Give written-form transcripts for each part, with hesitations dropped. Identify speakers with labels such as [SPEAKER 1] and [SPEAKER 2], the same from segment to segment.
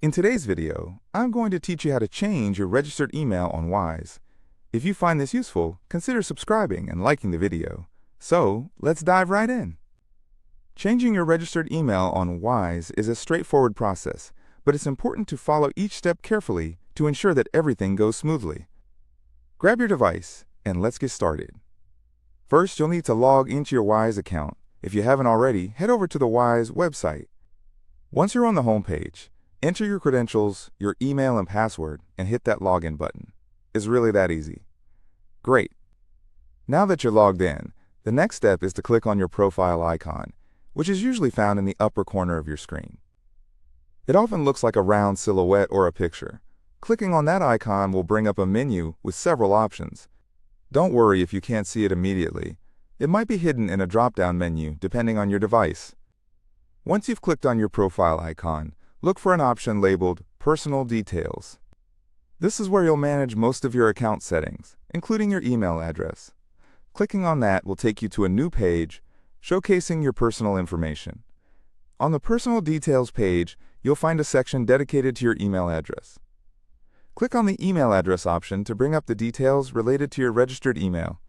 [SPEAKER 1] In today's video, I'm going to teach you how to change your registered email on Wise. If you find this useful, consider subscribing and liking the video. So, let's dive right in. Changing your registered email on Wise is a straightforward process, but it's important to follow each step carefully to ensure that everything goes smoothly. Grab your device and let's get started. First, you'll need to log into your Wise account. If you haven't already, head over to the Wise website. Once you're on the home page, enter your credentials, your email and password, and hit that login button. It's really that easy. Great. Now that you're logged in, the next step is to click on your profile icon, which is usually found in the upper corner of your screen. It often looks like a round silhouette or a picture. Clicking on that icon will bring up a menu with several options. Don't worry if you can't see it immediately. It might be hidden in a drop-down menu depending on your device. Once you've clicked on your profile icon, look for an option labeled Personal Details. This is where you'll manage most of your account settings, including your email address. Clicking on that will take you to a new page showcasing your personal information. On the Personal Details page, you'll find a section dedicated to your email address. Click on the email address option to bring up the details related to your registered email.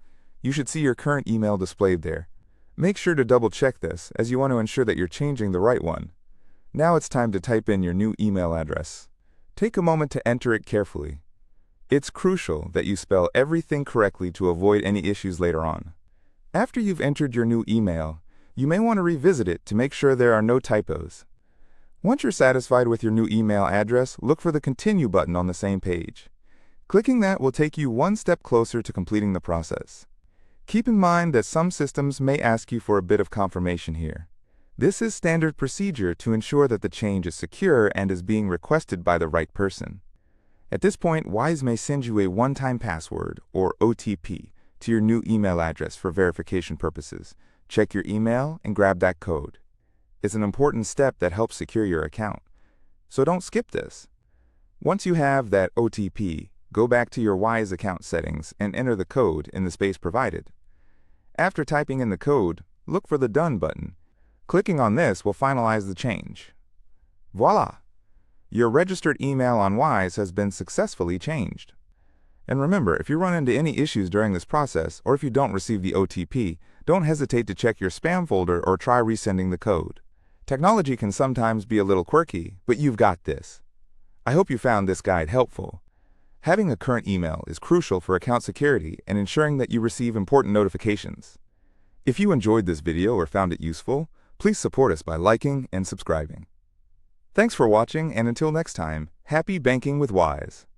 [SPEAKER 1] You should see your current email displayed there. Make sure to double-check this, as you want to ensure that you're changing the right one. Now it's time to type in your new email address. Take a moment to enter it carefully. It's crucial that you spell everything correctly to avoid any issues later on. After you've entered your new email, you may want to revisit it to make sure there are no typos. Once you're satisfied with your new email address, look for the Continue button on the same page. Clicking that will take you one step closer to completing the process. Keep in mind that some systems may ask you for a bit of confirmation here. This is standard procedure to ensure that the change is secure and is being requested by the right person. At this point, Wise may send you a one-time password, or OTP, to your new email address for verification purposes. Check your email and grab that code. It's an important step that helps secure your account, so don't skip this. Once you have that OTP, go back to your Wise account settings and enter the code in the space provided. After typing in the code, look for the Done button. Clicking on this will finalize the change. Voila! Your registered email on Wise has been successfully changed. And remember, if you run into any issues during this process, or if you don't receive the OTP, don't hesitate to check your spam folder or try resending the code. Technology can sometimes be a little quirky, but you've got this. I hope you found this guide helpful. Having a current email is crucial for account security and ensuring that you receive important notifications. If you enjoyed this video or found it useful, please support us by liking and subscribing. Thanks for watching, and until next time, happy banking with Wise.